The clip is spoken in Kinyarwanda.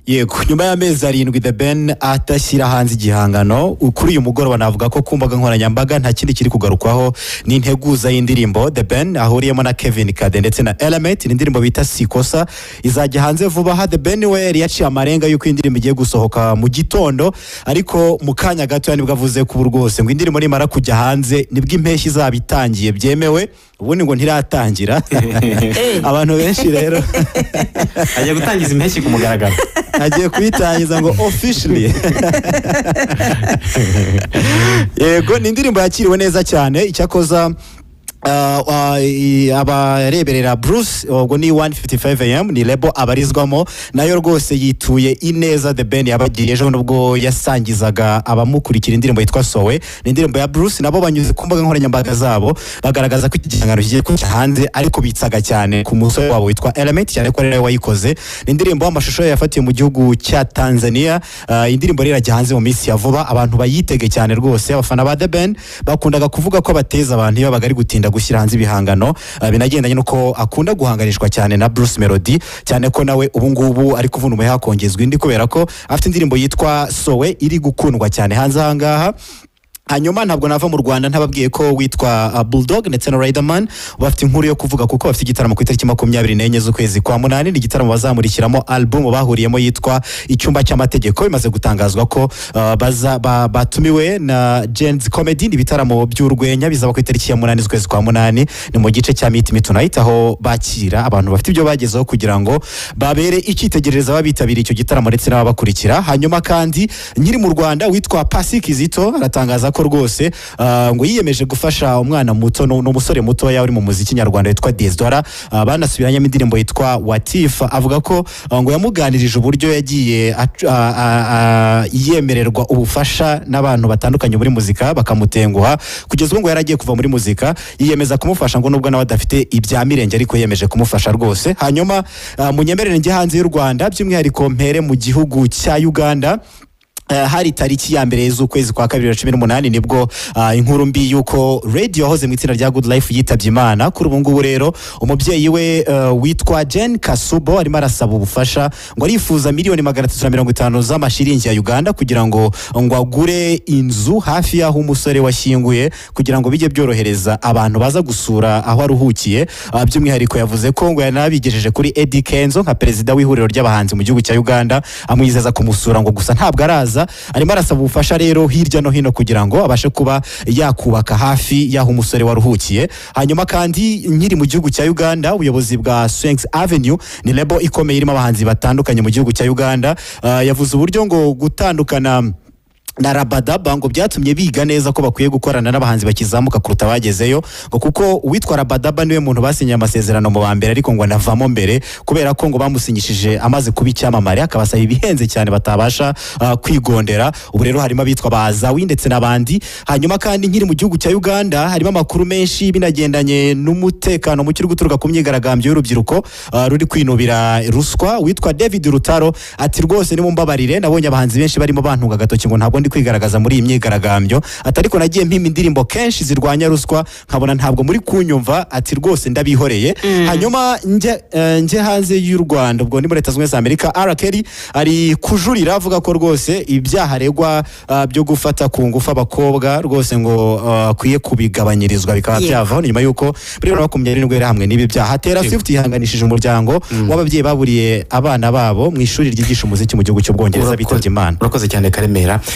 Yego nyuma y'amezi 7 The Ben atashyira hanze igihangano kuri uyu mugoroba navuga ko ku mbuga nkoranyambaga nta kindi kiri kugarukwaho ni integuza y'indirimbo The Ben ahuriyemo na Kevin Kade ndetse na Elèe indirimbo bita Sikosa izajya hanze vuba ha. The Ben we yari yaciye amarenga yuko indirimbo igiye gusohoka mu gitondo ariko mu kanya gato nibwo avuze ku rwose ngo indirimbo nimara kujya hanze nibwo impeshyi zabitangiye byemewe ubundi ngo ntiratangira abantu benshi rero agiye gutangiza impeshyi ku mugaragaro agiye kuyitangiza ngo officially. Yego ni indirimbo yakiriwe neza cyane icyakoza abareberera Bruce ubwo ni 155 am ni label abarizwamo nayo rwose yituye ineza The Ben yabagiye ejo nubwo yasangizaga abamukurikira indirimbo yitwa Sowe ni indirimbo ya Bruce nabo banyuze ku mbuga nkoranyambaga zabo bagaragaza ko igihangano kigiye kujya hanze ariko bitsaga cyane ku musore wabo witwa Elèe cyane ko rero wayikoze ni indirimbo amashusho yafatiye mu gihugu cya Tanzania. Indirimbo rero irajya hanze mu minsi ya vuba abantu bayitege cyane rwose. Abafana ba The Ben bakundaga kuvuga ko bateza abantu iyo bagari gutinda gushyira hanze ibihangano binagendanye nuko akunda guhanganishwa cyane na Bruce Melody cyane ko nawe ubu ngubu ari kuvuna umuheha kongezwa indi kubera ko afite indirimbo yitwa Sowe iri gukundwa cyane hanze ahangaha. Hanyuma ntabwo nava mu Rwanda ntababwiye ko witwa Bulldog ndetse na Riderman bafite inkuru yo kuvuga kuko bafite igitaramo ku itariki 24 z'ukwezi kwa munani ni igitaramo bazamurikiramo album bahuriyemo yitwa Icyumba cy'amategeko bimaze gutangazwa ko batumiwe na Jen's Comedy ibitaramo by'urwenya bizaba ku itariki ya 8 z'ukwezi kwa munani ni mu gice cya Meet Me Tonight aho bakira abantu bafite ibyo bagezeho kugira ngo babere icyitegereza babitabira icyo gitaramo ndetse n'ababakurikira. Hanyuma kandi nyiri mu Rwanda witwa Pasikizito aratangaza ko rwose ngo yiyemeje gufasha umwana muto n'umusore muto uri mu muziki nyarwanda witwa Desdora banasubiranye indirimbo yitwa Watif avuga ko ngo yamuganirije uburyo yagiye yemererwa ubufasha n'abantu batandukanye muri muzika bakamutenguha kugeza ubwo ngo yaragiye kuva muri muzika yiyemeza kumufasha ngo nubwo nawe adafite ibya mirenge ariko yemeje kumufasha rwose. Hanyuma munyemerere njye hanze y'u Rwanda by'umwihariko mpere mu gihugu cya Uganda. Hari tariki ya mbere z'ukwezi kwa 2018 nibwo inkuru mbi yuko radio yahoze mu itsinda rya Good Life yitabye Imana. Kuri ubu ngubu rero umubyeyi we witwa Jen Kasubo arimo arasaba ubufasha ngo arifuza $350,000 z'amashiringi ya Uganda kugira ngo agure inzu hafi y'aho umusore washyinguye kugira ngo bijye byorohereza abantu baza gusura aho aruhukiye. By'umwihariko yavuze ko ngo yanabigejeje kuri Eddie Kenzo nka perezida w'ihuriro ry'abahanzi mu gihugu cya Uganda amwizeza kumusura ngo gusa ntabwo araza arimo arasaba ubufasha rero hirya no hino kugira ngo abashe kuba yakubaka hafi y'aho umusore waruhukiye. Hanyuma kandi nyiri mu gihugu cya Uganda ubuyobozi bwa Swings Avenue ni label ikomeye irimo abahanzi batandukanye mu gihugu cya Uganda yavuze uburyo ngo gutandukana na Rabadaba ngo byatumye biga neza ko bakwiye gukorana n'abahanzi bakizamuka kuruta bagezeyo ngo kuko uwitwa Rabadaba niwe muntu basinye amasezerano mu bambere ariko ngo navamo mbere kubera ko ngo bamusinyishije amaze kuba icyamamare akabasaba ibihenze cyane batabasha kwigondera. Ubu rero harimo abitwa bazawi ndetse n'abandi. Hanyuma kandi nkiri mu gihugu cya Uganda harimo amakuru menshi binagendanye n'umutekano mu kiri guturuka ku myigaragambyo y'urubyiruko ruri kwinubira ruswa. Witwa David Rutaro ati rwose nimumbabarire nabonye abahanzi benshi barimo bantunga gatoki ngo ntabwo ndi kwigaragaza muri iyi myigaragambyo atariko nagiye mpima indirimbo kenshi zirwanya ruswa nkabona ntabwo muri kunyumva ati rwose ndabihoreye. Hanyuma nje hanze y'u Rwanda ubwo ni muri Leta Zunze Amerika Elèe ari kujurira avuga ko rwose ibyaha regwa byo gufata ku ngufu abakobwa rwose ngo akwiye kubigabanyirizwa bikaba byavaho nyuma yuko muri 2027 hamwe n'ibi byaha Tera Swift yihanganishije umuryango w'ababyeyi baburiye abana babo mu ishuri ryigisha umuziki mu gihugu cy'Ubwongereza bitabye Imana. Urakoze cyane Karemera.